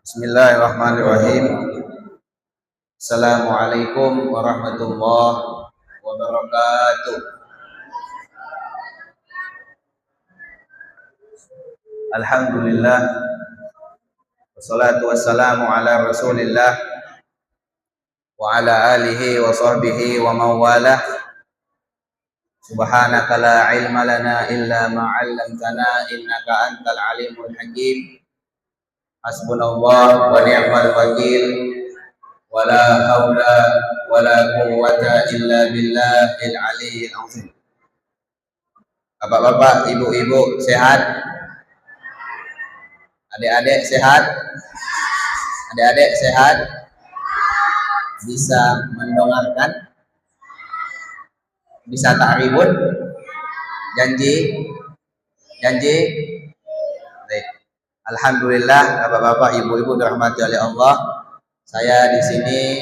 Bismillahirrahmanirrahim. Assalamualaikum warahmatullahi wabarakatuh. Alhamdulillah, wassalatu wassalamu ala rasulillah wa ala alihi wa sahbihi wa mawalah. Subhanaka la ilma lana illa ma 'allamtana innaka antal alimul hakim. Hasbunallah wa ni'mal wakil. Wala haula wala quwwata illa billahil aliyyil azim. Bapak-bapak, ibu-ibu sehat? Adik-adik sehat? Adik-adik sehat? Bisa mendengarkan? Bisa tak ribut? Janji? Janji? Baik. Alhamdulillah, bapak-bapak, ibu-ibu dirahmati oleh Allah. Saya di sini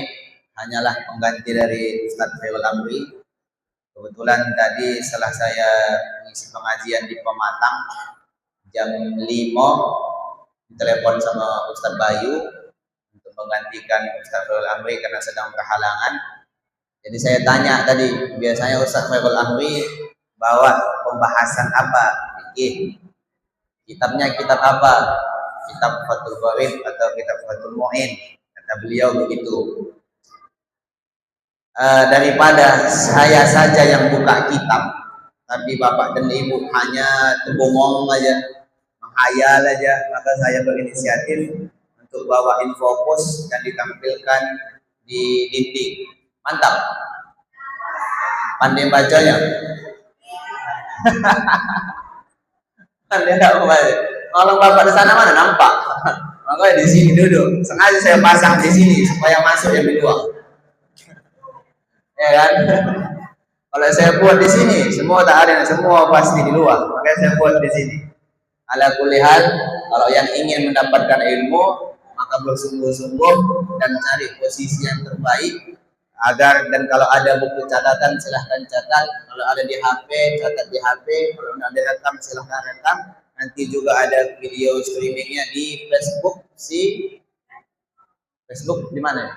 hanyalah pengganti dari Ustaz Khairul Amri. Kebetulan tadi setelah saya mengisi pengajian di Pematang jam 5, ditelepon sama Ustaz Bayu untuk menggantikan Ustaz Khairul Amri karena sedang berhalangan. Jadi saya tanya tadi, biasanya Ustaz Khairul Amri bawa pembahasan apa? Fikih. Kitabnya kitab apa? Kitab Fathul Qorib atau kitab Fathul Mu'in, kata beliau begitu. Daripada saya saja yang buka kitab, tapi bapak dan ibu hanya terbongong aja, menghayal aja, maka saya berinisiatif untuk bawain fokus dan ditampilkan di dinding. Mantap. Pandai bacanya. Kalau bapak di sana mana nampak, makanya di sini duduk. Sengaja saya pasang di sini supaya masuk yang di luar, ya kan? Kalau saya buat di sini, semua tak ada, semua pasti di luar. Makanya saya buat di sini. Ala kulli hal, kalau yang ingin mendapatkan ilmu, maka bersungguh-sungguh dan cari posisi yang terbaik. Dan kalau ada buku catatan silahkan catat, kalau ada di HP catat di HP, kalau ada rekam silahkan rekam. Nanti juga ada video streamingnya di Facebook. Facebook di mana?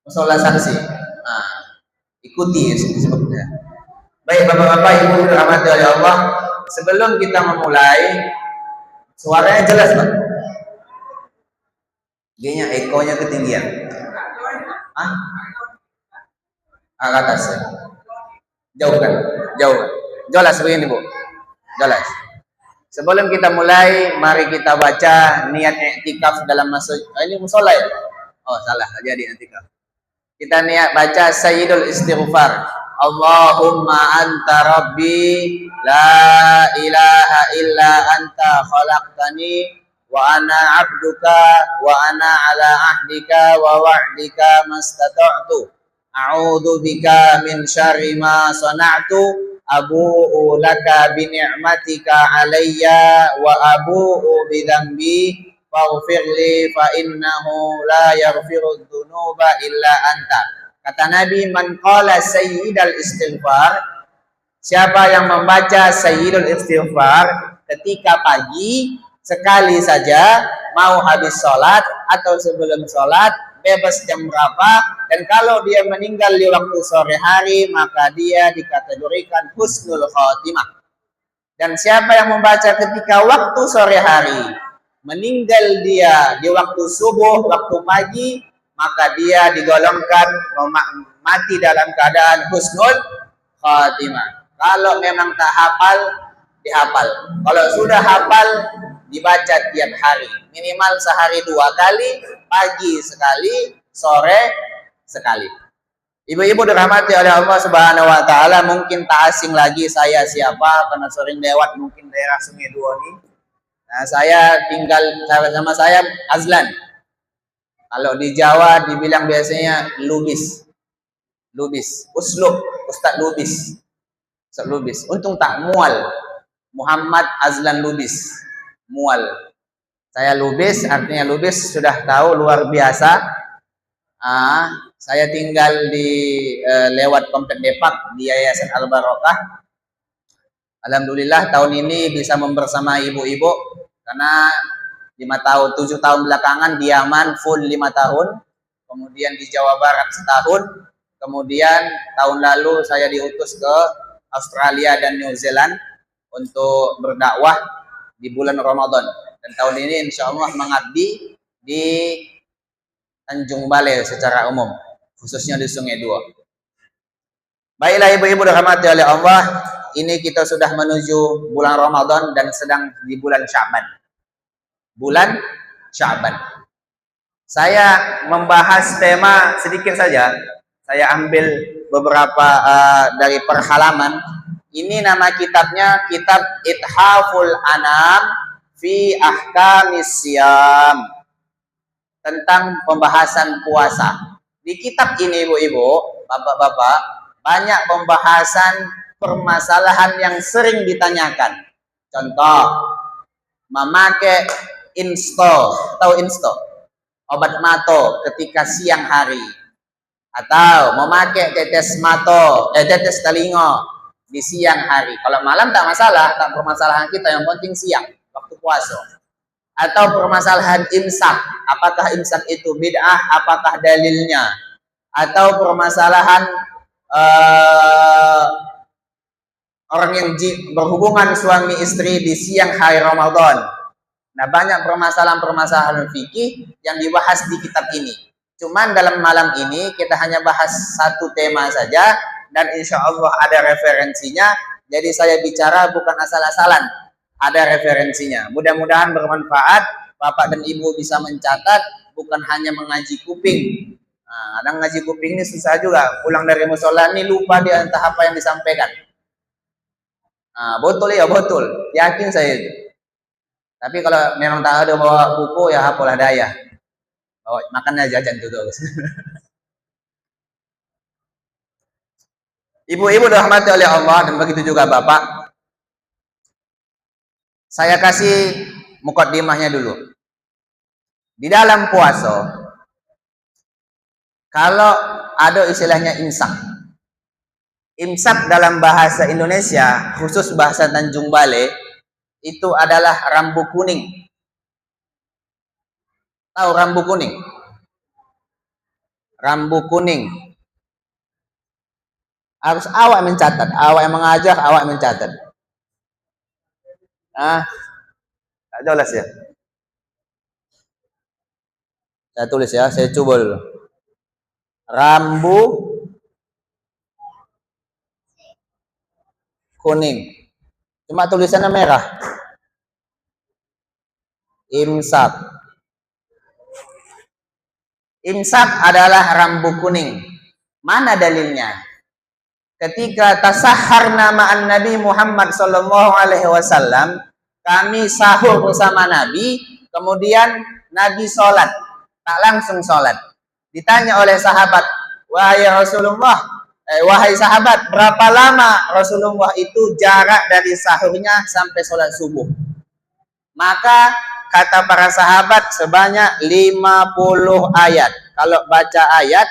Musola Saksi. Nah, ikuti sebutnya. Baik bapak-bapak, ibu dirahmati oleh Allah. Sebelum kita memulai, suaranya jelas Pak? G-nya, ekonya ketinggian. Ke atas ya. Jauh kan? Jelas begini Bu. Jelas. Sebelum kita mulai, mari kita baca niat i'tikaf dalam masuk. Ini musola ya? Oh salah, jadi i'tikaf. Kita niat baca Sayyidul Istighfar. Allahumma anta rabbi la ilaha illa anta khalaqtani wa ana abduka wa ana ala ahdika wa wa'dika mastata'tu. A'udzu bika min syarri ma sana'tu. Abu'u laka bi ni'matika alayya wa abu'u bi dzambi faghfirli fa innahu la yaghfiru dzunuba illa anta. Kata Nabi, man qala sayyidal istighfar, siapa yang membaca sayyidul istighfar ketika pagi sekali saja, mau habis sholat atau sebelum sholat, bebas jam berapa, dan kalau dia meninggal di waktu sore hari, maka dia dikategorikan husnul khotimah. Dan siapa yang membaca ketika waktu sore hari, meninggal dia di waktu subuh, waktu pagi, maka dia digolongkan mati dalam keadaan husnul khotimah. Kalau memang tak hafal, dihafal. Kalau sudah hafal, dibaca tiap hari, minimal sehari 2 kali, pagi sekali, sore sekali. Ibu-ibu dirahmati oleh Allah Subhanahu wa taala, mungkin tak asing lagi saya siapa karena sering lewat mungkin daerah Sungai Dua ini. Nah, saya tinggal sama saya Azlan. Kalau di Jawa dibilang biasanya Lubis. Lubis. Uslub, Ustadz Lubis. Ustadz Lubis. Untung tak mual. Muhammad Azlan Lubis. Mual. Saya Lubis, artinya Lubis sudah tahu luar biasa. Saya tinggal di lewat Komplek Depak di Yayasan Al Barokah. Alhamdulillah tahun ini bisa membersamai ibu-ibu karena 7 tahun belakangan di Yaman full 5 tahun, kemudian di Jawa Barat setahun, kemudian tahun lalu saya diutus ke Australia dan New Zealand untuk berdakwah di bulan Ramadan. Dan tahun ini insya Allah mengabdi di Tanjung Balai secara umum, khususnya di Sungai Dua. Baiklah ibu-ibu dirahmati oleh Allah, ini kita sudah menuju bulan Ramadan dan sedang di bulan Sya'ban. Bulan Sya'ban. Saya membahas tema sedikit saja. Saya ambil beberapa dari perhalaman. Ini nama kitabnya Kitab Ithaful Anam fi Ahkamis Siyam. Tentang pembahasan puasa. Di kitab ini ibu-ibu, bapak-bapak, banyak pembahasan permasalahan yang sering ditanyakan. Contoh, memakai tahu insto, obat mato ketika siang hari, atau memakai tetes telingo di siang hari. Kalau malam tak masalah, tak permasalahan kita, yang penting siang waktu puasa. Atau permasalahan imsak, apakah imsak itu bid'ah, apakah dalilnya? Atau permasalahan orang yang berhubungan suami istri di siang hari Ramadan. Nah, banyak permasalahan-permasalahan fikih yang dibahas di kitab ini. Cuman dalam malam ini kita hanya bahas satu tema saja dan insya Allah ada referensinya. Jadi saya bicara bukan asal-asalan, ada referensinya. Mudah-mudahan bermanfaat. Bapak dan Ibu bisa mencatat, bukan hanya mengaji kuping. Nah, kadang ngaji kuping ini susah juga. Pulang dari musola ini lupa dia entah apa yang disampaikan. Nah, betul ya, betul. Yakin saya itu. Tapi kalau memang tak ada bawa buku, ya apalah daya. Bawa makannya jajan itu terus. Ibu-ibu dirahmati oleh Allah dan begitu juga Bapak. Saya kasih mukaddimahnya dulu. Di dalam puasa, kalau ada istilahnya imsak. Imsak dalam bahasa Indonesia, khusus bahasa Tanjung Balai, itu adalah rambu kuning. Tahu rambu kuning? Rambu kuning. Harus awak mencatat, awak yang mengajar, awak mencatat. Tak jelas ya. Saya tulis ya, saya coba dulu. Rambu kuning. Cuma tulisannya merah. Imsak. Imsak adalah rambu kuning. Mana dalilnya? Ketika tasahharna ma'an Nabi Muhammad sallallahu alaihi wasallam, kami sahur bersama Nabi, kemudian Nabi sholat, tak langsung sholat. Ditanya oleh sahabat, wahai Rasulullah, wahai sahabat, berapa lama Rasulullah itu jarak dari sahurnya sampai sholat subuh? Maka kata para sahabat sebanyak 50 ayat. Kalau baca ayat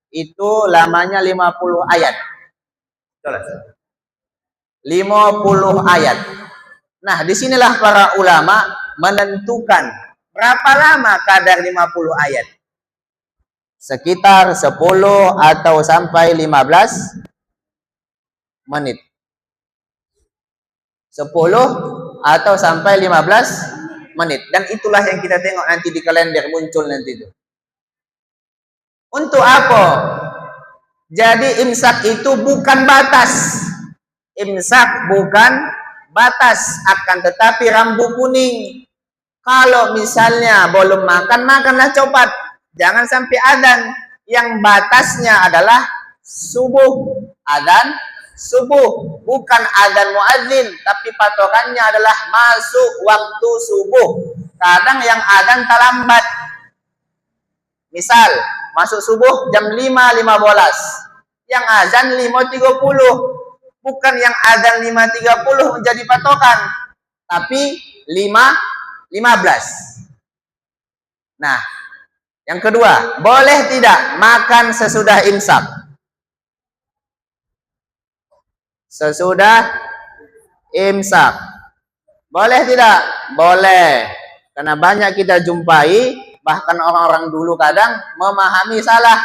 itu lamanya 50 ayat. 50 ayat. Nah, disinilah para ulama menentukan berapa lama kadar 50 ayat. Sekitar 10 atau sampai 15 menit. 10 atau sampai 15 menit. Dan itulah yang kita tengok nanti di kalender muncul nanti itu. Untuk apa? Jadi imsak itu bukan batas. Imsak bukan batas, akan tetapi rambu kuning. Kalau misalnya belum makan, makanlah cepat. Jangan sampai adzan. Yang batasnya adalah subuh. Adzan subuh, bukan adzan muadzin, tapi patokannya adalah masuk waktu subuh. Kadang yang adzan terlambat. Misal, masuk subuh jam 5.15. Yang azan 5.30. Bukan yang adzan 5.30 menjadi patokan, tapi 5.15. Nah, yang kedua, boleh tidak makan sesudah imsak? Sesudah imsak. Boleh tidak? Boleh. Karena banyak kita jumpai, bahkan orang-orang dulu kadang memahami salah.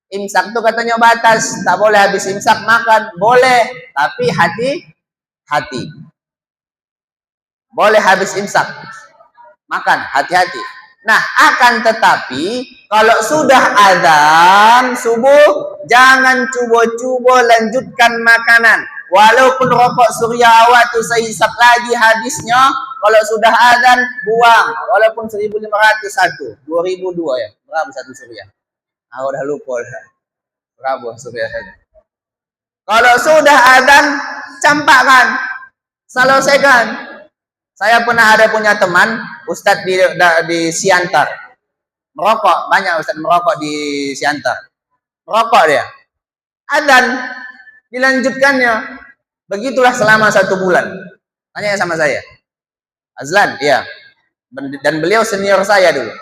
Imsak itu katanya batas, tak boleh habis imsak makan. Boleh, tapi hati-hati. Boleh habis imsak makan, hati-hati. Nah, akan tetapi kalau sudah azan subuh, jangan cubo-cubo lanjutkan makanan. Walaupun rokok surya awak tu saya hisap lagi hadisnya, kalau sudah azan buang. Walaupun 1.501, 2002 ya. Berapa satu surya? Aku udah lupa. Berapa surya saja? Kalau sudah azan, campakkan, selesaikan. Saya pernah ada punya teman, Ustadz di Siantar. Merokok, banyak Ustadz merokok di Siantar. Merokok dia. Azan, dilanjutkannya. Begitulah selama 1 bulan. Tanya sama saya. Azlan, iya. Dan beliau senior saya dulu.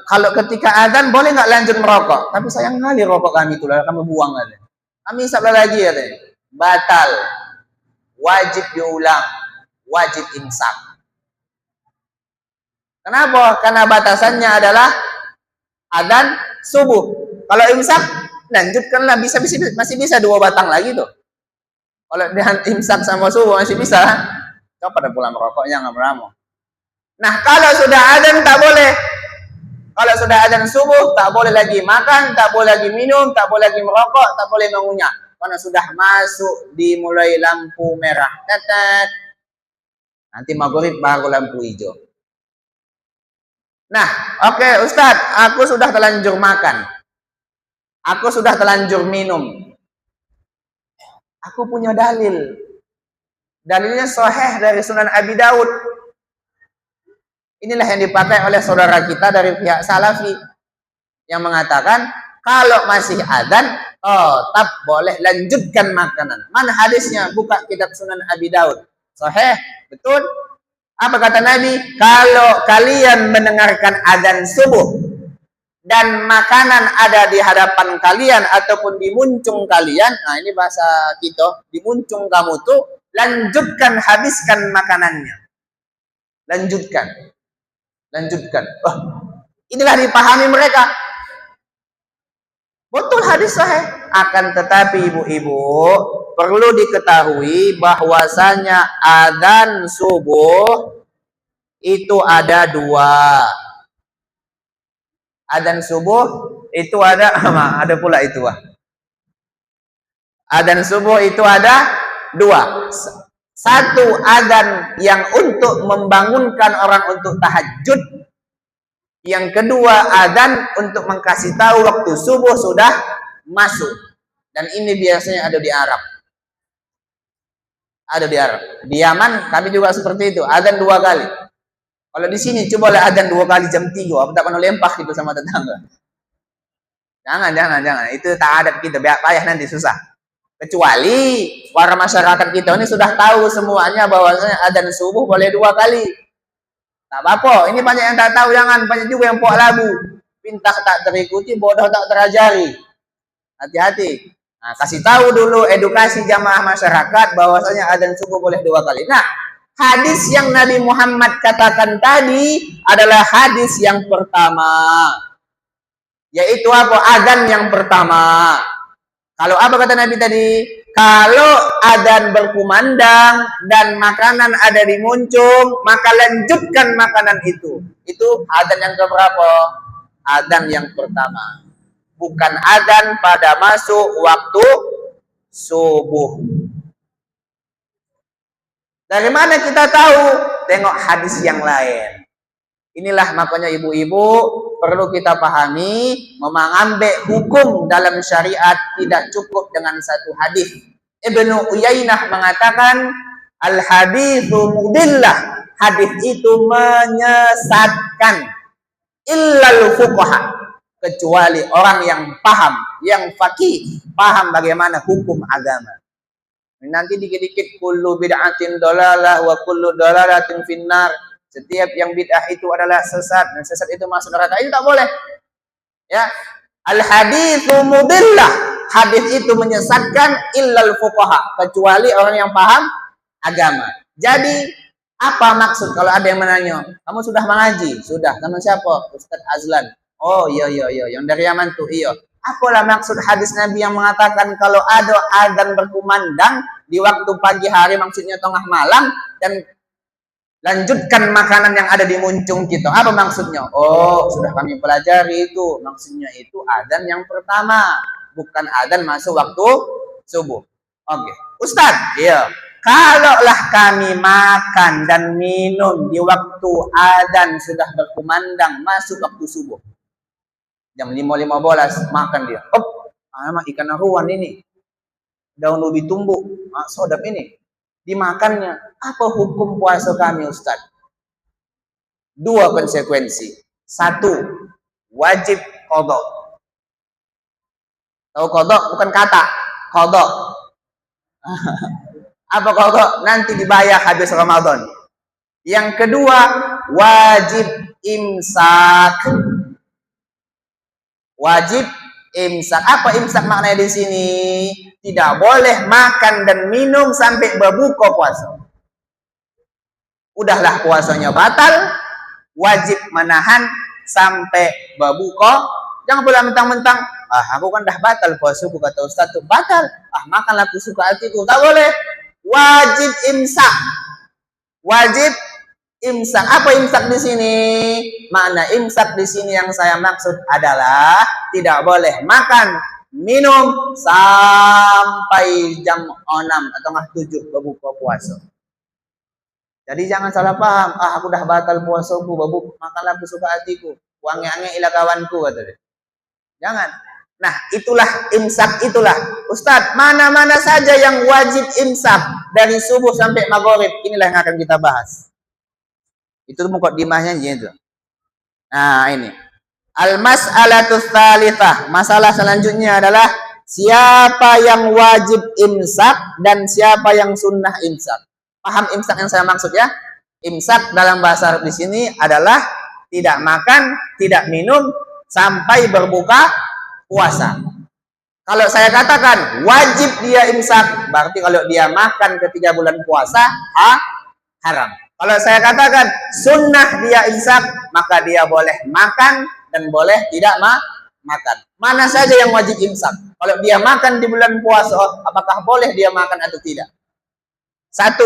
Kalau ketika azan boleh nggak lanjut merokok? Tapi sayang kali rokok kami itu, kami buang aja. Kami sabla lagi ya, batal. Wajib diulang, wajib imsak. Kenapa? Karena batasannya adalah adzan subuh. Kalau imsak, lanjutkanlah, masih bisa 2 batang lagi tuh. Kalau dengan imsak sama subuh masih bisa. Kau pada pulang merokoknya nggak meramu. Nah, kalau sudah adzan tak boleh. Kalau sudah adzan subuh tak boleh lagi makan, tak boleh lagi minum, tak boleh lagi merokok, tak boleh mengunyah. Karena sudah masuk dimulai lampu merah. Tetet. Nanti maghrib baru lampu hijau. Nah, oke, Ustadz, aku sudah terlanjur makan. Aku sudah terlanjur minum. Aku punya dalil. Dalilnya sahih dari Sunan Abi Daud. Inilah yang dipakai oleh saudara kita dari pihak Salafi yang mengatakan kalau masih adzan tetap boleh lanjutkan makanan. Mana hadisnya? Buka kitab Sunan Abi Daud. Sahih, betul. Apa kata Nabi? Kalau kalian mendengarkan adzan subuh dan makanan ada di hadapan kalian ataupun di muncung kalian, nah ini bahasa kita, di muncung kamu tuh, lanjutkan, habiskan makanannya. Lanjutkan. Oh, inilah dipahami mereka. Betul hadis sahih. Akan tetapi ibu-ibu perlu diketahui bahwasanya adzan subuh itu ada 2. Adzan subuh itu ada pula itu. Adzan subuh itu ada 2. Satu adzan yang untuk membangunkan orang untuk tahajud. Yang kedua adzan untuk mengkasih tahu waktu subuh sudah masuk. Dan ini biasanya ada di Arab. Ada di Arab. Di Yaman kami juga seperti itu. Adzan 2 kali. Kalau di sini cobalah adzan 2 kali jam 3. Apa tak pernah lempah gitu sama tetangga. Jangan. Itu tak ada kita. Payah nanti susah. Kecuali para masyarakat kita ini sudah tahu semuanya bahwasanya adzan subuh boleh 2 kali. Tak apa-apa. Ini banyak yang tak tahu, jangan. Banyak juga yang puak labu. Pintar tak terikuti, bodoh tak terajari. Hati-hati. Nah, kasih tahu dulu, edukasi jamaah masyarakat bahwasanya adzan subuh boleh 2 kali. Nah, hadis yang Nabi Muhammad katakan tadi adalah hadis yang pertama. Yaitu apa? Adzan yang pertama. Kalau apa kata Nabi tadi? Kalau adzan berkumandang dan makanan ada di muncung, maka lanjutkan makanan itu. Itu adzan yang keberapa? Adzan yang pertama. Bukan adzan pada masuk waktu subuh. Dari mana kita tahu? Tengok hadis yang lain. Inilah makanya ibu-ibu perlu kita pahami, mengambil hukum dalam syariat tidak cukup dengan satu hadis. Ibnu Uyainah mengatakan al haditsu mudillah, hadis itu menyesatkan, illal fuqaha, kecuali orang yang paham, yang faqih, paham bagaimana hukum agama. Nanti dikit-dikit kullu bid'atin dalalah wa kullu dalalatin finnar. Setiap yang bid'ah itu adalah sesat dan sesat itu masuk neraka. Itu tak boleh. Ya. Al haditsu mudillah. Hadis itu menyesatkan illal fuqaha, kecuali orang yang paham agama. Jadi apa maksud kalau ada yang menanya, kamu sudah mengaji? Sudah. Sama siapa? Ustaz Azlan. Oh iya, yang dari Yaman tuh. Iya. Apalah maksud hadis Nabi yang mengatakan kalau ada adzan berkumandang di waktu pagi hari, maksudnya tengah malam, dan lanjutkan makanan yang ada di muncung kita. Apa maksudnya? Oh, sudah kami pelajari itu. Maksudnya itu adzan yang pertama, bukan adzan masuk waktu subuh. Oke. Ustaz, iya. Kalaulah kami makan dan minum di waktu adzan sudah berkumandang masuk waktu subuh. Jam 5.15 makan dia. Oh, ikan aruan ini. Daun ubi tumbuk, sodap ini. Dimakannya. Apa hukum puasa kami, Ustaz? Dua konsekuensi. Satu, wajib qadha. Tahu qadha? Bukan kata. Qadha. Apa qadha? Nanti dibayar habis Ramadan. Yang kedua, wajib imsak. Wajib imsak. Apa imsak maknanya di sini? Tidak boleh makan dan minum sampai berbuka puasa. Udahlah puasanya batal, wajib menahan sampai berbuka. Jangan pula mentang-mentang, aku kan dah batal puasaku, kata Ustaz tuh batal. Makanlah aku suka hatiku. Tak boleh. Wajib imsak. Wajib imsak. Apa imsak di sini? Makna imsak di sini yang saya maksud adalah tidak boleh makan, minum sampai jam 6 atau 7 berbuka puasa. Jadi jangan salah paham. Aku dah batal puasaku, makanlah aku suka hatiku. Wangi-wangi ila kawanku, kata dia. Jangan. Nah, itulah imsak itulah. Ustadz, mana-mana saja yang wajib imsak dari subuh sampai maghrib. Inilah yang akan kita bahas. Itu muqaddimahnya gitu. Nah, ini. Al-mas'alatus tsalitsah. Masalah selanjutnya adalah siapa yang wajib imsak dan siapa yang sunnah imsak. Paham imsak yang saya maksud ya? Imsak dalam bahasa Arab di sini adalah tidak makan, tidak minum sampai berbuka puasa. Kalau saya katakan wajib dia imsak, berarti kalau dia makan ketika bulan puasa haram. Kalau saya katakan sunnah dia imsak, maka dia boleh makan dan boleh tidak makan. Mana saja yang wajib imsak? Kalau dia makan di bulan puasa, apakah boleh dia makan atau tidak? Satu,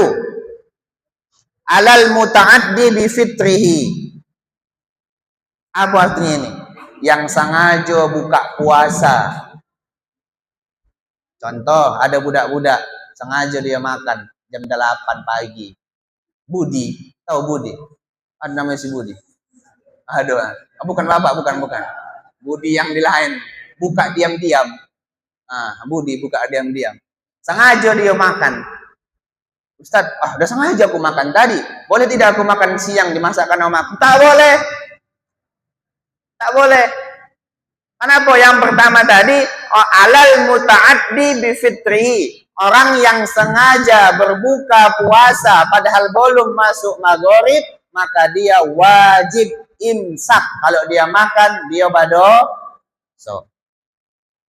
alal muta'addi bi fitrihi. Apa artinya ini? Yang sengaja buka puasa. Contoh, ada budak-budak sengaja dia makan jam 8 pagi. Budi, tahu Budi? Ada namanya si Budi. Aduh, bukan bapak, bukan. Budi yang di lain, buka diam-diam. Budi buka diam-diam. Sengaja dia makan. Ustaz, udah sengaja aku makan tadi. Boleh tidak aku makan siang dimasakkan sama aku? Tak boleh. Tak boleh. Kenapa? Yang pertama tadi, alal muta'addi bi fitrihi. Orang yang sengaja berbuka puasa padahal belum masuk maghrib, maka dia wajib imsak. Kalau dia makan, dia bado.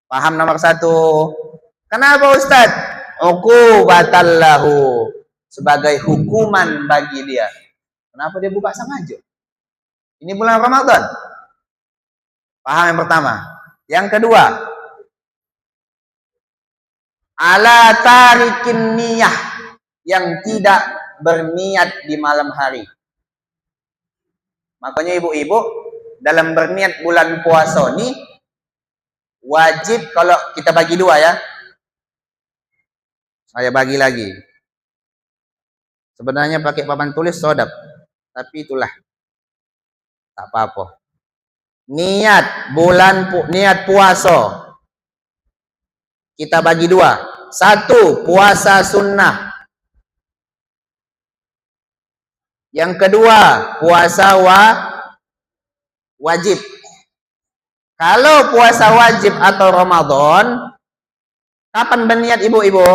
Paham nomor satu? Kenapa Ustaz? Uqubatallahu. Sebagai hukuman bagi dia. Kenapa dia buka sengaja? Ini bulan Ramadan. Paham yang pertama. Yang kedua, ala tarikin niyah, yang tidak berniat di malam hari. Makanya ibu-ibu dalam berniat bulan puasa ini wajib, kalau kita bagi dua ya. Saya bagi lagi. Sebenarnya pakai papan tulis sodap, tapi itulah Tak apa-apa. Niat puasa kita bagi dua. Satu, puasa sunnah. Yang kedua, puasa wajib. Kalau puasa wajib atau Ramadan, kapan berniat ibu-ibu?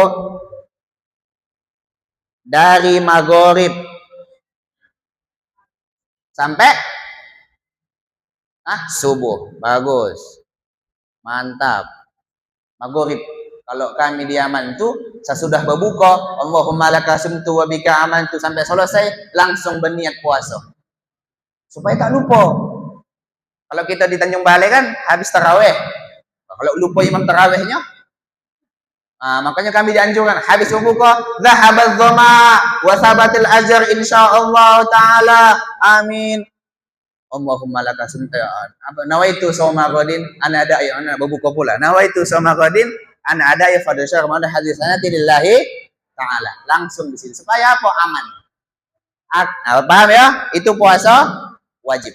Dari maghrib sampai subuh. Bagus. Mantap. Maghrib. Kalau kami di Yaman tuh sesudah berbuka, Allahumma laka sumtu wa bika amantu, sampai selesai langsung berniat puasa. Supaya tak lupa. Kalau kita di Tanjung Balai kan habis tarawih. Kalau lupa imam tarawihnya, makanya kami dianjurkan habis berbuka, dhahabadz dhama wa thabatil ajr insyaallah taala. Amin. Allahumma laka sumtu. Nawaitu shauma ghadin ana ada ya ana berbuka pula. Nawaitu shauma ghadin ana ada ya fadl syahr mana hadisana lillahi taala. Langsung di sini supaya apa? Aman. Paham ya? Itu puasa wajib.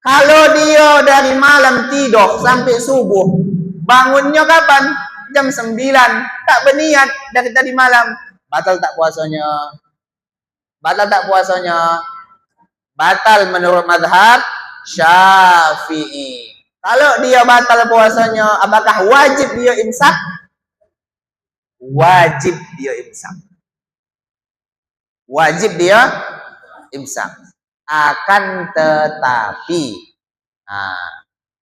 Kalau dia dari malam tidur sampai subuh, bangunnya kapan? Jam 9, tak berniat dari tadi malam, batal tak puasanya? Batal tak puasanya? Batal menurut mazhab Syafi'i. Kalau dia batal puasanya, apakah wajib dia imsak? Wajib dia imsak. Wajib dia imsak. Akan tetapi,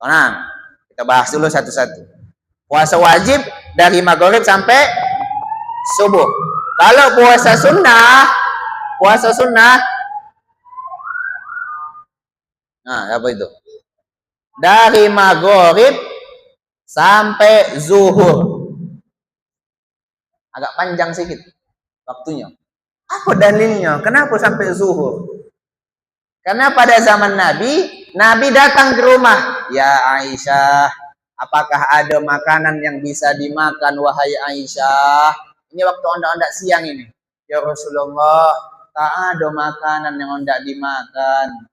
tenang, kita bahas dulu satu-satu. Puasa wajib dari maghrib sampai subuh. Kalau puasa sunnah, apa itu? Dari maghrib sampai zuhur. Agak panjang sedikit waktunya. Apa dalilnya? Kenapa sampai zuhur? Karena pada zaman Nabi datang ke rumah. Ya Aisyah, apakah ada makanan yang bisa dimakan wahai Aisyah? Ini waktu ondak-ondak siang ini. Ya Rasulullah, tak ada makanan yang ondak dimakan.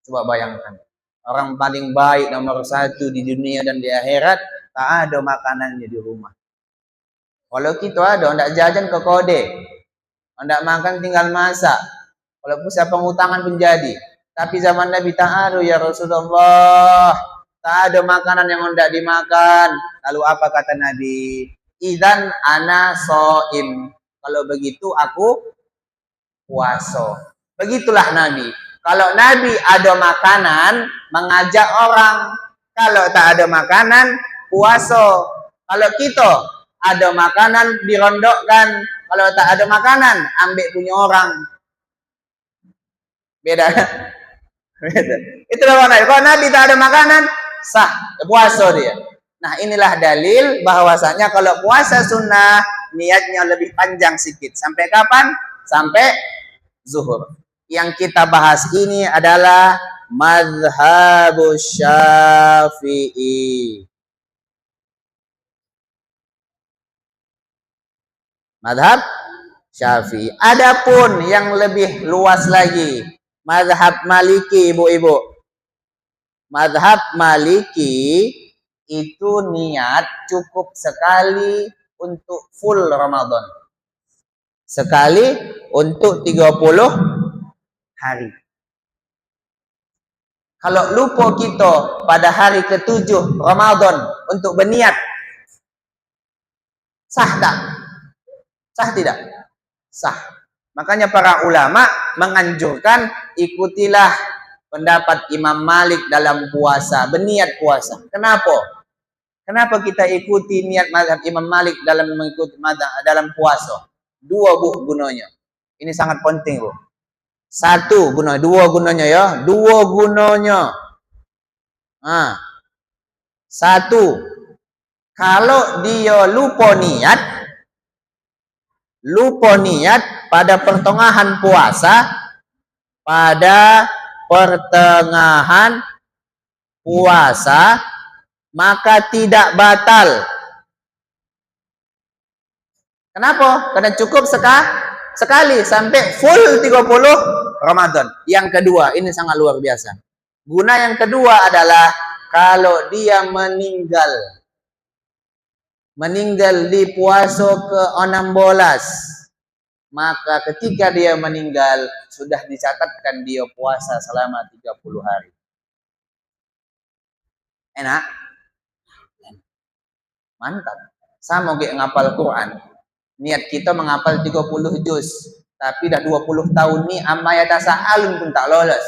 Coba bayangkan. Orang paling baik nomor 1 di dunia dan di akhirat, tak ada makanannya di rumah. Kalau kita ada, ondak jajan ke kode. Ondak makan tinggal masak. Walaupun siapa pengutangan pun jadi. Tapi zaman Nabi tak ada ya Rasulullah. Tak ada makanan yang hendak dimakan. Lalu apa kata Nabi? Idzan ana shaim. Kalau begitu aku puasa. Begitulah Nabi. Kalau Nabi ada makanan, mengajak orang. Kalau tak ada makanan, puasa. Kalau kita ada makanan, dirondokkan. Kalau tak ada makanan, ambil punya orang. Beda. Itulah maknanya. Kalau Nabi tak ada makanan, sah, puasa dia. Nah, inilah dalil bahwasanya kalau puasa sunnah, niatnya lebih panjang sedikit. Sampai kapan? Sampai zuhur. Yang kita bahas ini adalah mazhabus Syafi'i. Mazhab Syafi'i. Adapun yang lebih luas lagi, mazhab Maliki, ibu-ibu. Mazhab Maliki itu niat cukup sekali untuk full Ramadan. Sekali untuk 30 hari. Kalau lupa kita pada hari ke-7 Ramadan untuk berniat, sah tak? Sah tidak? Sah. Makanya para ulama menganjurkan ikutilah pendapat Imam Malik dalam puasa, berniat puasa. Kenapa? Kenapa kita ikuti niat mazhab Imam Malik dalam mengikuti dalam puasa? Dua gunanya. Ini sangat penting, Bu. Satu guna, dua gunanya ya. Dua gunanya. Satu, kalau dia lupa niat pada pertengahan puasa, maka tidak batal. Kenapa? Karena cukup sekali sampai full 30 Ramadan. Yang kedua, ini sangat luar biasa. Guna yang kedua adalah kalau dia meninggal di puasa ke-16, maka ketika dia meninggal sudah dicatatkan dia puasa selama 30 hari. Enak? Mantap. Sama kayak ngapal Quran. Niat kita menghafal 30 juz, tapi dah 20 tahun nih amma yatasaalun pun tak lolos.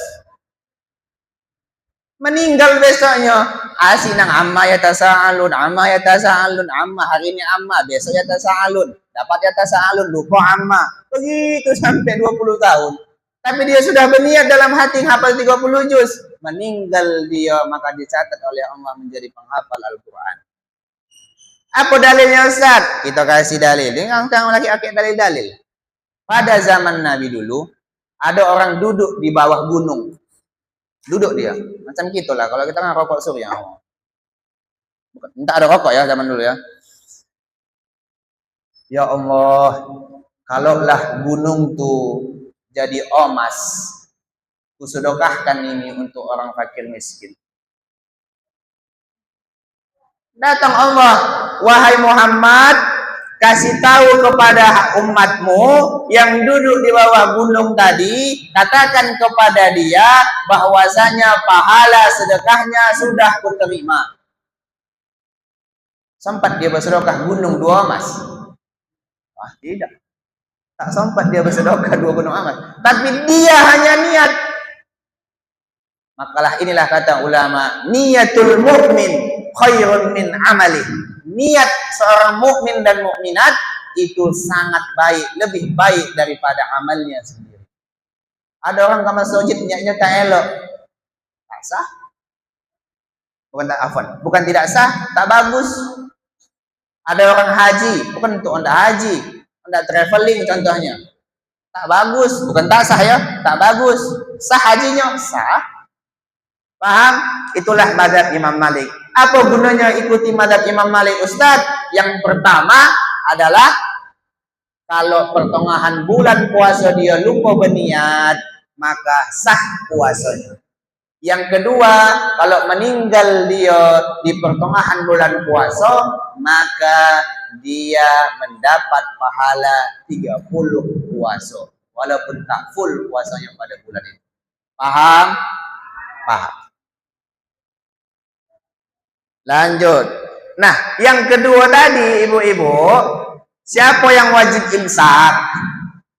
Meninggal besoknya, asinang amma yatasaalun, amma hari ini amma, besok yatasaalun, dapat yatasaalun, lupa amma. Begitu sampai 20 tahun. Tapi dia sudah berniat dalam hati hafal 30 juz. Meninggal dia, maka dicatat oleh Allah menjadi penghafal Al-Quran. Apa dalilnya Ustaz? Kita kasih dalil. Dengan lagi akik dalil-dalil. Pada zaman Nabi dulu, ada orang duduk di bawah gunung. Duduk dia. Macam kita lah. Kalau kita kan rokok surya. Tak ada rokok ya zaman dulu ya. Ya Allah, kalaulah gunung tuh jadi emas, kusedekahkan ini untuk orang fakir miskin. Datang Allah, wahai Muhammad, kasih tahu kepada umatmu yang duduk di bawah gunung tadi, katakan kepada dia bahwasanya pahala sedekahnya sudah kuterima. Sempat dia bersedekah gunung 2 emas? Wah, tidak. Tak sempat dia bersedekah 2 gunung emas. Tapi dia hanya niat. Makalah inilah kata ulama, niyatul mu'min khairun min amali. Niat seorang mukmin dan mukminat itu sangat baik, lebih baik daripada amalnya sendiri. Ada orang ke masjid niatnya tak elok, tak sah. Bukan tidak sah, tak bagus. Ada orang haji, bukan untuk anda haji, anda traveling contohnya, tak bagus, bukan tak sah ya, tak bagus. Sah hajinya, sah. Paham? Itulah mazhab Imam Malik. Apa gunanya ikuti mazhab Imam Malik Ustaz? Yang pertama adalah kalau pertengahan bulan puasa dia lupa berniat, maka sah puasanya. Yang kedua, kalau meninggal dia di pertengahan bulan puasa, maka dia mendapat pahala 30 puasa, walaupun tak full puasanya pada bulan itu. Paham? Paham. Lanjut. Nah, yang kedua tadi ibu-ibu, siapa yang wajib imsak?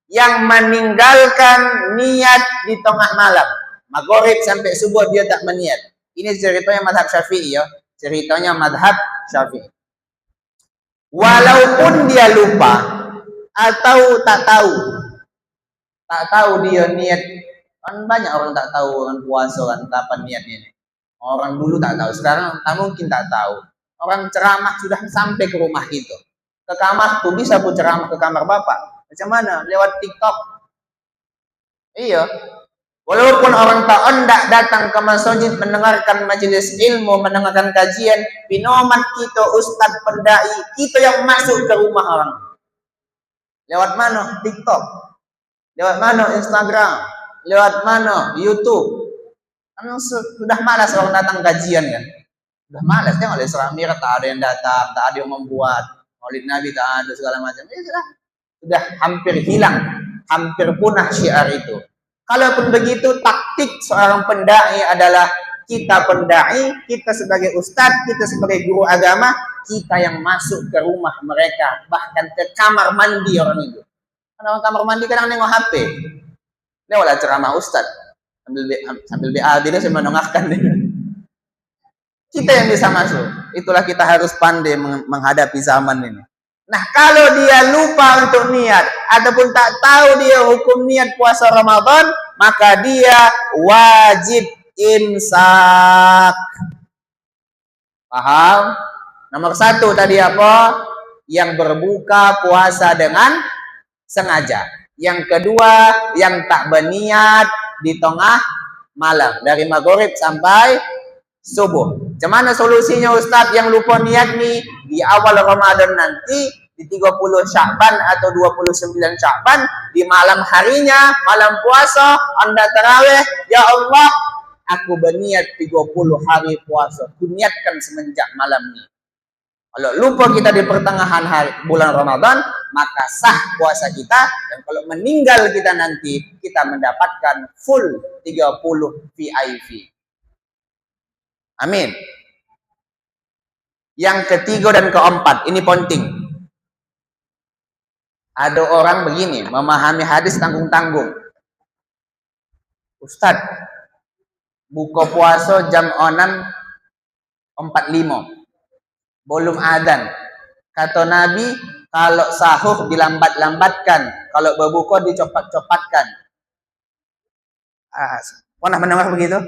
Yang meninggalkan niat di tengah malam, maghrib sampai subuh dia tak berniat. Ini ceritanya mazhab Syafi'i ya. Ceritanya mazhab Syafi'i. Walaupun dia lupa atau tak tahu dia niat. Kan banyak orang tak tahu orang puasa kan kapan niatnya ini. Orang dulu tak tahu, sekarang tak mungkin tak tahu. Orang ceramah sudah sampai ke rumah itu. Ke kamar tuh bisa pun ceramah ke kamar bapak. Macam mana? Lewat TikTok. Iya. Walaupun orang tak hendak datang ke masjid mendengarkan majelis ilmu, mendengarkan kajian, pinoman kita ustaz pendai, kita yang masuk ke rumah orang. Lewat mana? TikTok. Lewat mana? Instagram. Lewat mana? YouTube. Kan sudah malas orang datang kajian kan. Sudah malas, tengok oleh Isra Mi'raj tak ada yang datang, tak ada yang membuat Maulid Nabi, tak ada segala macam. Ya sudah hampir hilang, hampir punah syiar itu. Kalaupun begitu, taktik seorang pendai adalah kita pendai, kita sebagai ustadz, kita sebagai guru agama, kita yang masuk ke rumah mereka, bahkan ke kamar mandi orang itu. Karena kamar mandi kadang nengok HP. Lewatlah ceramah ustadz. Sambil BA dia saya mendengarkan dia. Kita yang bisa masuk. Itulah kita harus pandai menghadapi zaman ini. Nah, kalau dia lupa untuk niat ataupun tak tahu dia hukum niat puasa Ramadan, maka dia wajib imsak. Paham? Nomor 1 tadi apa? Yang berbuka puasa dengan sengaja. Yang kedua, yang tak berniat di tengah malam dari maghrib sampai subuh. Macam mana solusinya Ustadz yang lupa niat nih di awal Ramadan nanti di 30 Sya'ban atau 29 Sya'ban di malam harinya, malam puasa, anda tarawih, ya Allah, aku berniat 30 hari puasa. Kuniatkan semenjak malam ini. Kalau lupa kita di pertengahan bulan Ramadan, maka sah puasa kita. Dan kalau meninggal kita nanti, kita mendapatkan full 30 VIP. Amin. Yang ketiga dan keempat, ini penting. Ada orang begini, memahami hadis tanggung-tanggung. Ustadz, buka puasa jam 6.45. Belum adzan. Kata Nabi, kalau sahur dilambat-lambatkan, kalau berbuka dicopat-copatkan. Pernah mendengar begitu?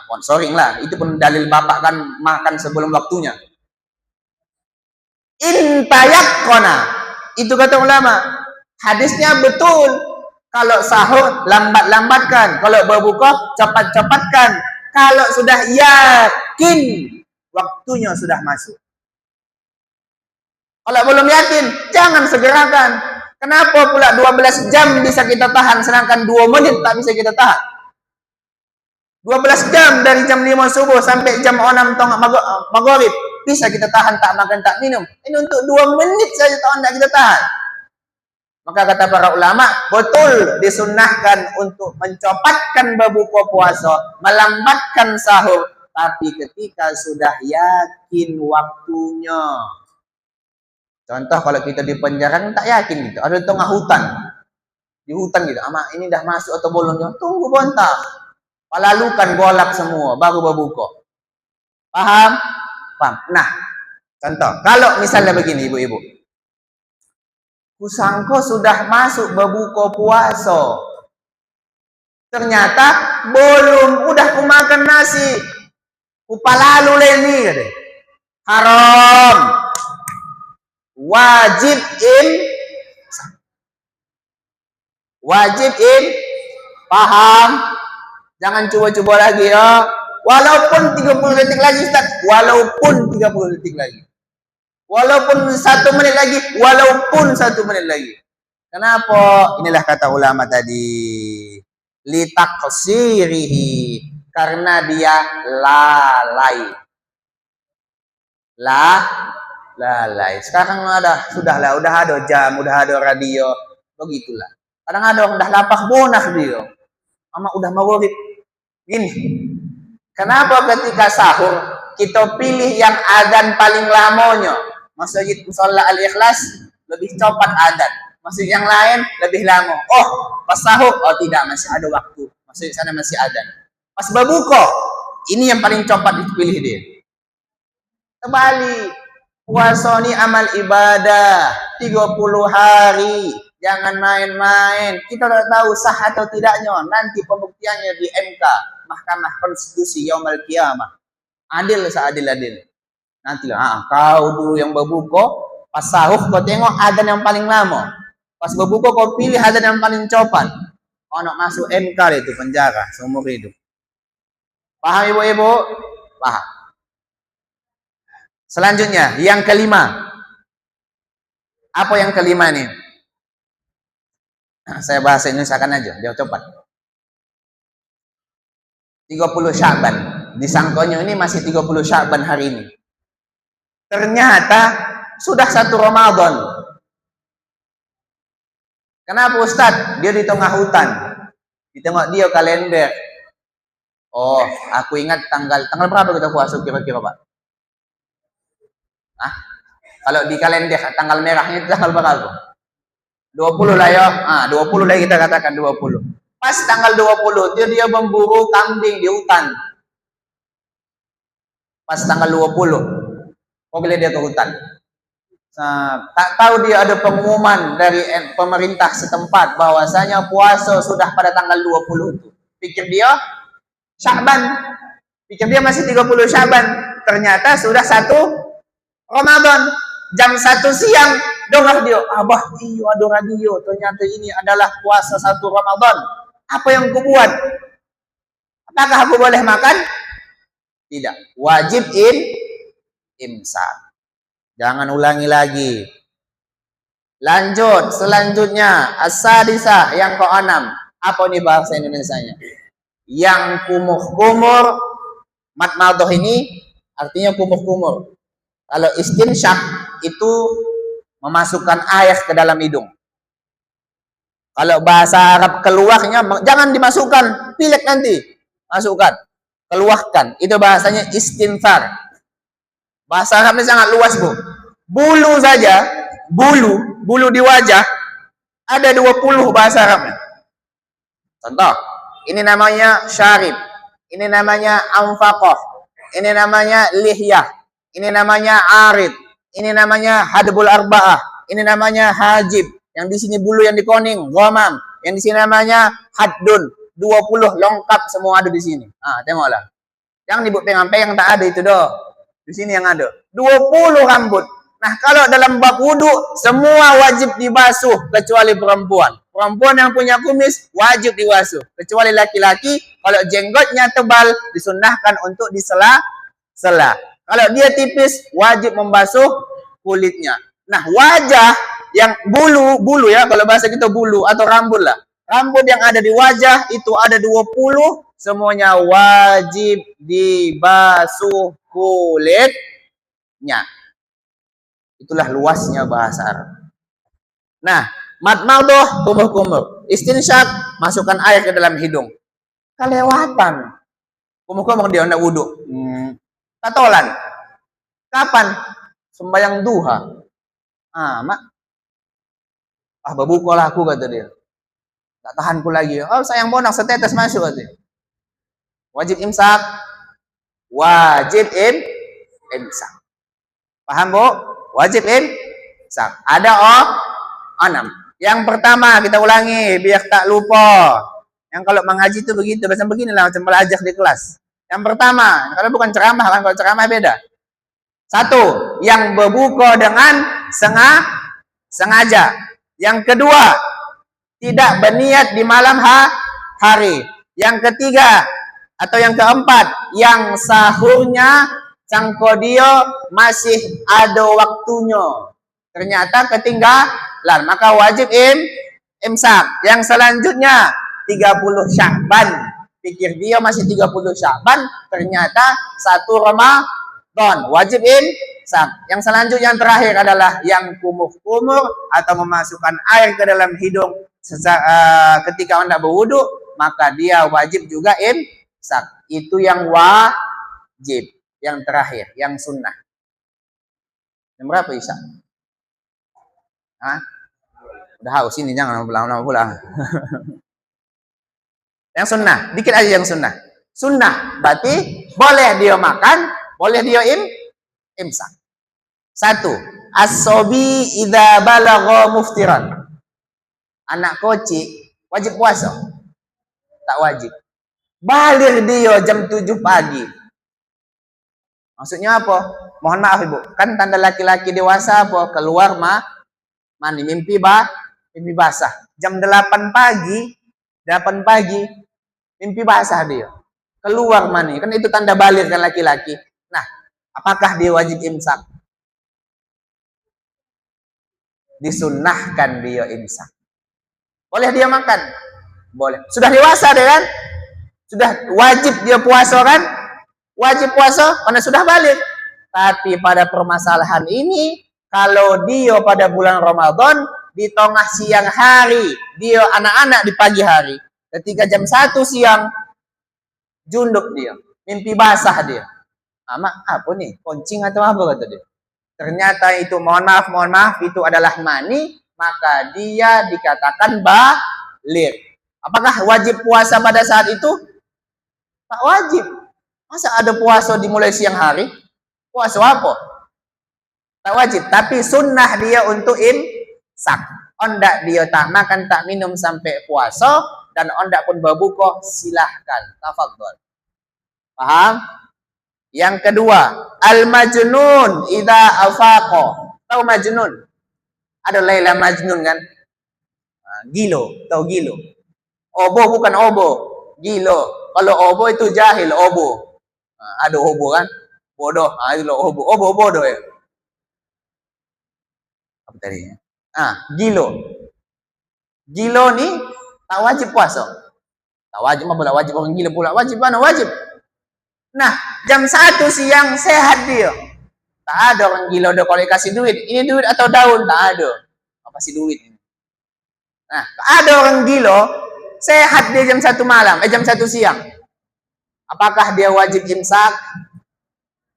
Sponsoring lah. Itu pun dalil bapak kan makan sebelum waktunya. Intayakona. Itu kata ulama. Hadisnya betul. Kalau sahur lambat-lambatkan, kalau berbuka cepat-cepatkan. Kalau sudah yakin waktunya sudah masuk. Kalau belum yakin, jangan segerakan. Kenapa pula 12 jam bisa kita tahan, sedangkan 2 menit tak bisa kita tahan? 12 jam dari jam 5 subuh sampai jam 6 maghrib bisa kita tahan tak makan tak minum. Ini untuk 2 menit saja tak kita tahan. Maka kata para ulama, betul disunnahkan untuk mencopatkan berbuka puasa, melambatkan sahur, tapi ketika sudah yakin waktunya. Contoh kalau kita di penjara tak yakin gitu, ada di tengah hutan. Di hutan gitu, ini dah masuk atau belum? Tunggu bentar. Lalukan golak semua baru berbuka. Paham? Paham. Nah, contoh, kalau misalnya begini ibu-ibu. Kusangko sudah masuk berbuka puasa. Ternyata belum, udah kumakan nasi. Kupalalu leni kata. Haram. Wajib in paham. Jangan coba-coba lagi ya. Walaupun 30 detik lagi Ustaz, walaupun 30 detik lagi. Walaupun 1 menit lagi, walaupun 1 menit lagi. Kenapa? Inilah kata ulama tadi. Litaqsirihi, karena dia lalai. Lalai. Sekarang sudahlah, udah ada jam, udah ada radio, begitulah. Kadang ada orang dah lapar bonus dia. Udah maghrib. Gini. Kenapa ketika sahur kita pilih yang adzan paling lamanya? Masjid Musalla Al-Ikhlas lebih cepat adzan. Masjid yang lain lebih lama. Oh, pas sahur, tidak, masih ada waktu. Masjid sana masih adzan. Pas berbuka, ini yang paling cepat dipilih dia. Kembali, puasa ini amal ibadah 30 hari. Jangan main-main. Kita tidak tahu sah atau tidaknya. Nanti pembuktiannya di MK, Mahkamah Konstitusi Yaumul Qiyamah. Adil seadil-adil. Nantilah, kau dulu yang berbuka, pas sahur kau tengok adzan yang paling lama. Pas berbuka kau pilih adzan yang paling cepat. Kau nak masuk MK itu penjara seumur hidup. Paham ibu-ibu? Paham. Selanjutnya, yang kelima. Apa yang kelima nih? Saya bahasa Indonesia kan aja, dia cepat. 30 Sya'ban. Disangkanya ini masih 30 Sya'ban hari ini. Ternyata sudah 1 Ramadan. Kenapa Ustadz? Dia di tengah hutan. Ditengok dia kalender. Oh, aku ingat tanggal berapa kita puasa kira-kira Pak? Kalau di kalender tanggal merahnya itu tanggal berapa? 20 lah ya. 20 lah kita katakan 20. Pas tanggal 20 dia memburu kambing di hutan. Pas tanggal 20. Kok boleh dia ke hutan? Tak tahu dia ada pengumuman dari pemerintah setempat bahwasanya puasa sudah pada tanggal 20 itu. Pikir dia Sya'ban. Pikir dia masih 30 Sya'ban. Ternyata sudah 1 Ramadan. Jam 1 siang dengar dia, Abah, iya ada radio. Ternyata ini adalah puasa 1 Ramadan. Apa yang aku buat? Apakah aku boleh makan? Tidak. Wajib imsak. Jangan ulangi lagi. Lanjut, selanjutnya as-sadisah yang ke-6. Apa nih bahasa Indonesianya? Yang kumuh-kumur, madmadah ini artinya kumuh-kumur. Kalau istinsyak itu memasukkan air ke dalam hidung. Kalau bahasa Arab keluarnya jangan dimasukkan, pilek nanti. Masukkan, keluarkan. Itu bahasanya istinfar. Bahasa Arabnya sangat luas, Bu. Bulu saja, bulu di wajah ada 20 bahasa Arabnya. Contoh, ini namanya syarib, ini namanya anfaqah, ini namanya lihyah, ini namanya arid, ini namanya hadbul arba'ah, ini namanya hajib, yang di sini bulu yang di koning, ghamam, yang di sini namanya haddun, 20 lengkap semua ada di sini. Ah, tengoklah. Yang dibuk pengampai yang tak ada itu doh. Di sini yang ada 20 rambut. Nah, kalau dalam bab wudu semua wajib dibasuh kecuali perempuan. Perempuan yang punya kumis wajib dibasuh. Kecuali laki-laki, kalau jenggotnya tebal disunnahkan untuk disela-sela. Kalau dia tipis wajib membasuh kulitnya. Nah, wajah yang bulu ya, kalau bahasa kita bulu atau rambut lah. Rambut yang ada di wajah itu ada 20, semuanya wajib dibasuh kulitnya. Itulah luasnya bahasa Arab. Nah, madmadah kumuh-kumuh, istinsyak masukkan air ke dalam hidung. Kelewatan. Kumuh-kumuh dia hendak wudu. Katolan. Kapan? Sembayang duha. Mak. Babukolah aku kata dia. Tak tahanku lagi. Oh, sayang bonang setetes masuk kata dia. Wajib imsak. Wajib imsak. Paham, Bu? Wajib imsak. Ada 6. Yang pertama kita ulangi biar tak lupa. Yang kalau mengaji itu begitu, macam beginilah macam belajar di kelas. Yang pertama, kalau bukan ceramah kan, kalau ceramah beda. 1, yang berbuka dengan sengaja. Yang kedua, tidak berniat di malam hari. Yang ketiga atau yang keempat, yang sahurnya sangkodio masih ada waktunya. Ternyata ketinggalan, maka wajib imsak. Yang selanjutnya 30 Sya'ban. Pikir dia masih 30 Sya'ban, ternyata 1 Ramadan. Wajib imsak. Yang selanjutnya yang terakhir adalah yang kumuh-kumuh atau memasukkan air ke dalam hidung ketika hendak berwudu, maka dia wajib juga imsak. Itu yang wajib. Yang terakhir, yang sunnah. Yang berapa Isya? Udah haus ini, jangan pulang. Yang sunnah, dikit aja yang sunnah. Sunnah berarti boleh dia makan, boleh dia imsak. 1, as-sobi idza balagha muftiran. Anak kecil wajib puasa? Tak wajib. Baligh dia jam 7 pagi. Maksudnya apa? Mohon maaf Ibu, kan tanda laki-laki dewasa apa? Keluar mani, mimpi basah. Jam 8 pagi, mimpi basah dia. Keluar mani, kan itu tanda baligh kan laki-laki. Nah, apakah dia wajib imsak? Disunnahkan dia imsak. Boleh dia makan? Boleh. Sudah dewasa dia kan? Sudah wajib dia puasa kan? Wajib puasa karena sudah balik. Tapi pada permasalahan ini, kalau dia pada bulan Ramadan di tengah siang hari, dia anak-anak di pagi hari, ketika jam 1 siang junub dia, mimpi basah dia. Mak, apa nih? Koncing atau apa kata dia? Ternyata itu mohon maaf itu adalah mani, maka dia dikatakan baligh. Apakah wajib puasa pada saat itu? Tak wajib. Masa ada puasa dimulai siang hari? Puasa apa? Tak wajib. Tapi sunnah dia untuk imsak. Ondak dia tak makan, tak minum sampai puasa. Dan ondak pun berbuka, silahkan. Tafadhol. Paham? Yang kedua, al-majnun idza afaqa. Tahu majnun? Ada Laila Majnun kan? Gilo. Tahu gilo? Obo bukan obo. Gilo. Kalau obo itu jahil, obo. Ada obo kan? Bodoh. Itu loh obo. Obo bodoh ya. Apa tadi? Gilo. Gilo nih tak wajib puasa. Tak wajib mah, wajib orang gila pula. Wajib mana? Wajib. Nah, jam 1 siang sehat dia. Tak ada orang gila udah kalau dikasih duit. Ini duit atau daun? Tak ada. Apa sih duit ini? Nah, ada orang gila sehat dia jam 1 malam, jam 1 siang. Apakah dia wajib imsak?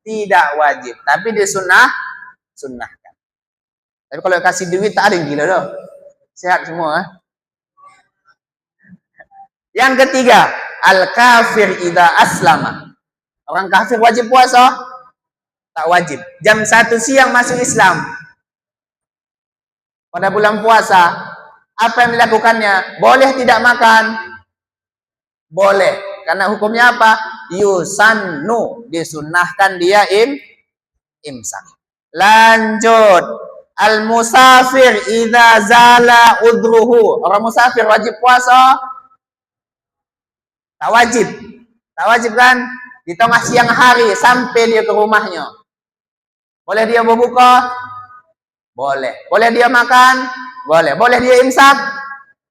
Tidak wajib, tapi dia sunnahkan. Tapi kalau kasih duit tak ada yang gila dah. Sehat semua. Yang ketiga, al-kafir idza aslama. Orang kafir wajib puasa? Tak wajib. Jam 1 siang masuk Islam. Pada bulan puasa, apa yang dilakukannya? Boleh tidak makan? Boleh. Karena hukumnya apa? Yusannu. Disunnahkan dia imsak. Lanjut. Al-musafir idza zala udruhu. Orang musafir wajib puasa? Tak wajib. Tak wajib kan? Di tengah siang hari sampai dia ke rumahnya. Boleh dia berbuka? Boleh. Boleh dia makan? Boleh. Boleh dia imsak?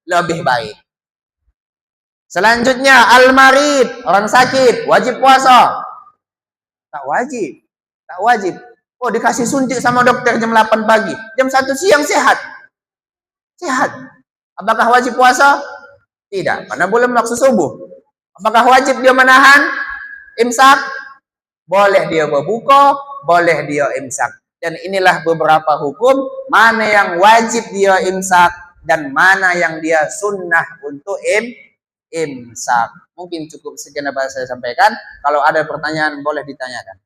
Lebih baik. Selanjutnya, al-marid. Orang sakit. Wajib puasa? Tak wajib. Tak wajib. Oh, dikasih suntik sama dokter jam 8 pagi. Jam 1 siang sehat. Sehat. Apakah wajib puasa? Tidak. Karena belum waktu subuh. Apakah wajib dia menahan imsak? Boleh dia berbuka, boleh dia imsak. Dan inilah beberapa hukum mana yang wajib dia imsak dan mana yang dia sunnah untuk imsak. Mungkin cukup sekian dapat saya sampaikan. Kalau ada pertanyaan boleh ditanyakan.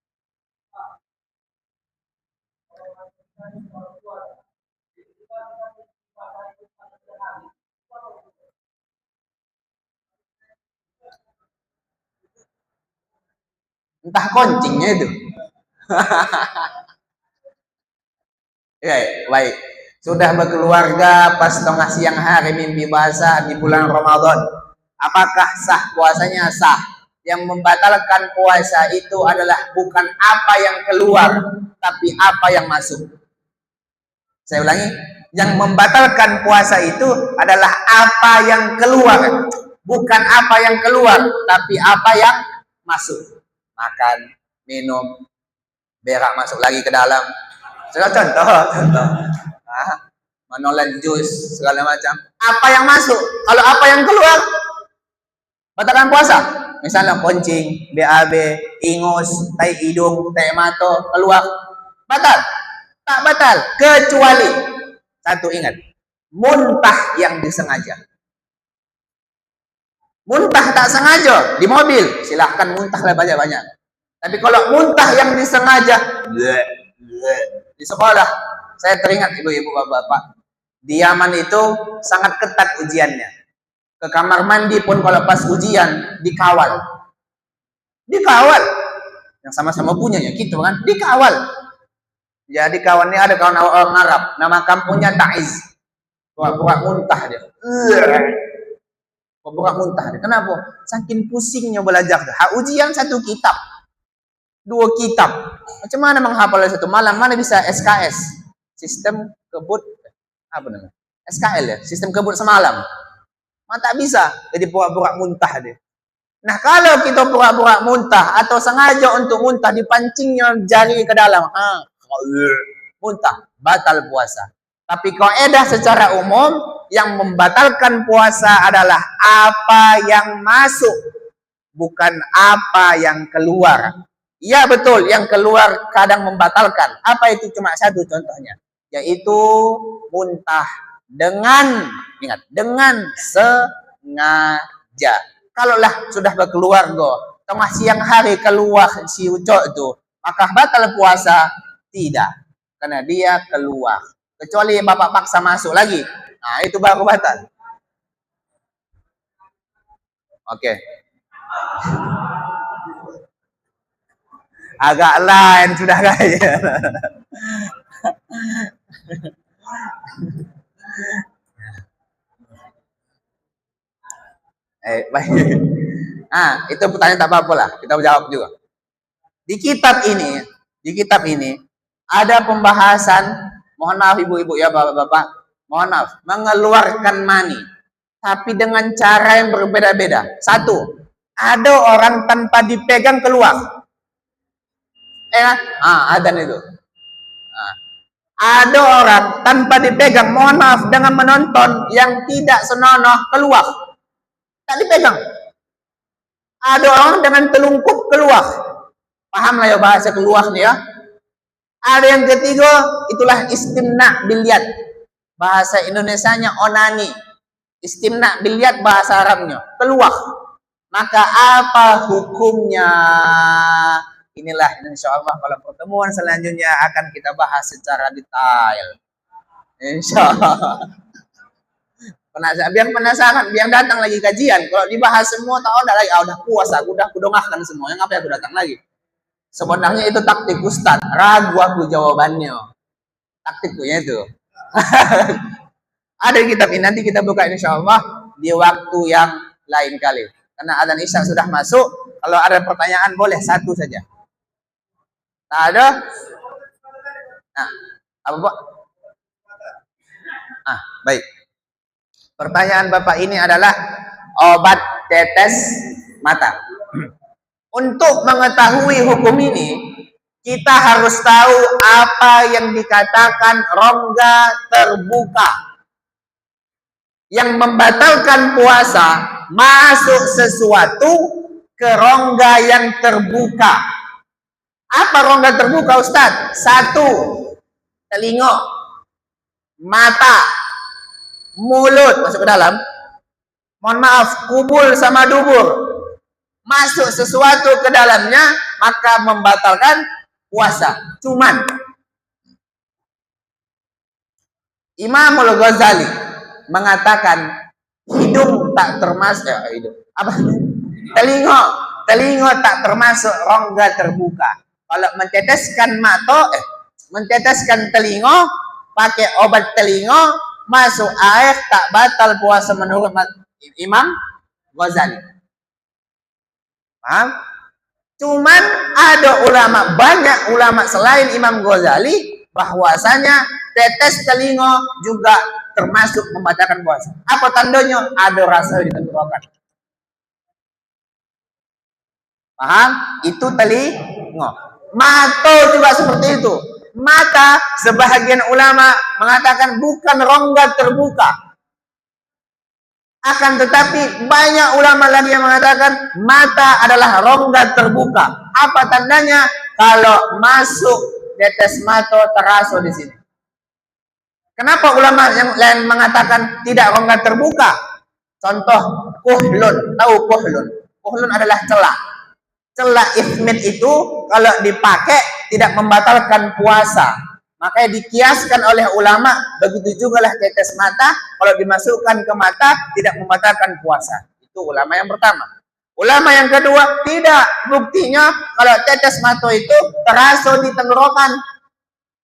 Entah koncingnya itu. Ya, baik. Sudah berkeluarga pas tengah siang hari mimpi basah di bulan Ramadan. Apakah sah puasanya? Sah. Yang membatalkan puasa itu adalah bukan apa yang keluar, tapi apa yang masuk. Saya ulangi. Yang membatalkan puasa itu adalah apa yang keluar. Bukan apa yang keluar, tapi apa yang masuk. Makan, minum, berak masuk lagi ke dalam. Contoh. Menolen jus, segala macam. Apa yang masuk? Kalau apa yang keluar, batalkan puasa. Misalnya kencing, BAB, ingus, tai hidung, tai mata, keluar. Batal? Tak batal. Kecuali, satu ingat, muntah yang disengaja. Muntah tak sengaja di mobil, silahkan muntahlah banyak-banyak. Tapi kalau muntah yang disengaja, di sekolah, saya teringat ibu-ibu bapak-bapak, di Yaman itu sangat ketat ujiannya. Ke kamar mandi pun kalau pas ujian dikawal. Dikawal. Yang sama-sama punyanya gitu kan, dikawal. Jadi kawannya ada kawan orang Arab, nama kampungnya Taiz. Pura-pura muntah dia. Pura-pura muntah dia. Kenapa? Saking pusingnya belajar. Ujian 1 kitab. 2 kitab. Macam mana menghafal satu malam? Mana bisa SKS? Sistem kebut apa namanya? SKL ya, sistem kebut semalam. Mana tak bisa. Jadi pura-pura muntah dia. Nah, kalau kita pura-pura muntah atau sengaja untuk muntah dipancingnya jari ke dalam, muntah, batal puasa. Tapi kaidah secara umum yang membatalkan puasa adalah apa yang masuk, bukan apa yang keluar. Iya betul, yang keluar kadang membatalkan. Apa itu? Cuma satu contohnya, yaitu muntah dengan, ingat, dengan sengaja. Kalaulah sudah berkeluarga, tengah siang hari keluar si ucok itu, maka batal puasa? Tidak, karena dia keluar. Kecuali bapak paksa masuk lagi, nah itu baru batal. Oke. Agak lain sudah kaya. Baik. Itu pertanyaan tak apa-apa lah, kita jawab juga. Di kitab ini ada pembahasan, mohon maaf ibu-ibu ya bapak-bapak, mohon maaf, mengeluarkan mani. tapi dengan cara yang berbeda-beda. Satu, ada orang tanpa dipegang keluar. Adzan itu. Ada orang tanpa dipegang, mohon maaf, dengan menonton yang tidak senonoh keluar. Tak dipegang. Ada orang dengan telungkup keluar. Paham lah ya bahasa keluar nih ya. Ada yang ketiga, itulah istimna biliat. Bahasa Indonesianya onani. Istimna biliat bahasa Arabnya. Keluar. Maka apa hukumnya? Inilah insya Allah kalau pertemuan selanjutnya akan kita bahas secara detail. Insya Allah. Biar biar datang lagi kajian. Kalau dibahas semua tak ada lagi. Udah puas aku, udah kudongahkan semua. Yang apa aku datang lagi? Sebenarnya itu taktik Ustadz. Ragu aku jawabannya. Taktiknya itu. Ada kitab ini, nanti kita buka insya Allah di waktu yang lain kali. Karena adzan isya sudah masuk. Kalau ada pertanyaan boleh satu saja. Tak ada? Nah, apa Pak? Baik. Pertanyaan Bapak ini adalah obat tetes mata. Untuk mengetahui hukum ini, kita harus tahu apa yang dikatakan rongga terbuka. Yang membatalkan puasa, masuk sesuatu ke rongga yang terbuka. Apa rongga terbuka, Ustadz? Satu, telinga, mata, mulut masuk ke dalam. Mohon maaf, kubul sama dubur. Masuk sesuatu ke dalamnya, maka membatalkan puasa. Cuman Imamul Ghazali mengatakan hidung tak termasuk telinga tak termasuk rongga terbuka. Kalau menteteskan telinga pakai obat telinga masuk air tak batal puasa menurut Imam Ghazali. Paham? Cuman ada banyak ulama selain Imam Ghazali bahwasanya tetes telinga juga termasuk membatalkan puasa. Apa tandanya? Ada rasa di tenggorokan. Paham? Itu telinga. Mata juga seperti itu. Mata, sebahagian ulama mengatakan bukan rongga terbuka. Akan tetapi banyak ulama lagi yang mengatakan mata adalah rongga terbuka. Apa tandanya? Kalau masuk tetes mata terasa di sini. Kenapa ulama yang lain mengatakan tidak rongga terbuka? Contoh kuhlun. Tahu kuhlun? Kuhlun adalah celah. Celah ismit itu kalau dipakai tidak membatalkan puasa. Makanya dikiaskan oleh ulama, begitu juga lah tetes mata, kalau dimasukkan ke mata tidak membatalkan puasa. Itu ulama yang pertama. Ulama yang kedua, tidak. Buktinya kalau tetes mata itu terasa di tenggorokan.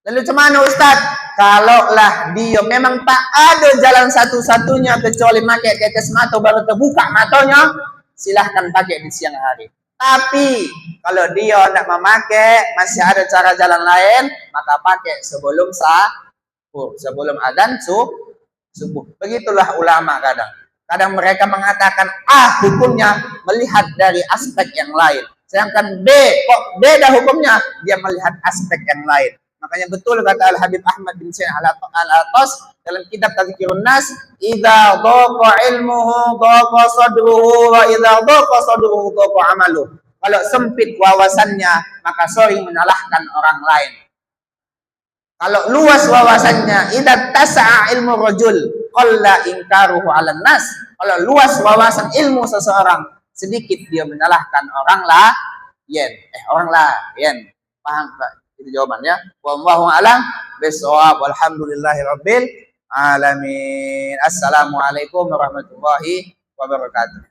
Lalu cuman Ustaz, kalaulah dia memang tak ada jalan satu-satunya kecuali pakai tetes mata baru terbuka matanya, silahkan pakai di siang hari. Tapi kalau dia tidak memakai, masih ada cara jalan lain, maka pakai sebelum sahur, sebelum adzan subuh. Begitulah ulama kadang. Kadang mereka mengatakan hukumnya melihat dari aspek yang lain. Sedangkan kok beda hukumnya, dia melihat aspek yang lain. Makanya betul kata Al-Habib Ahmad bin Syekh Al-Atas dalam kitab Tazkirun Nas, idza dhaqa ilmuhu dhaqa sadruhu wa idza dhaqa sadruhu dhaqa amaluhu. Kalau sempit wawasannya, maka sering menyalahkan orang lain. Kalau luas wawasannya, idza tasa'a ilmu rajul qalla inkaruhu 'alan nas. Kalau luas wawasan ilmu seseorang, sedikit dia menyalahkan orang lain. Paham Pak? Itu jawabannya. Wallahu a'lam bishawab. Walhamdulillahirabbil alamin. Assalamualaikum warahmatullahi wabarakatuh.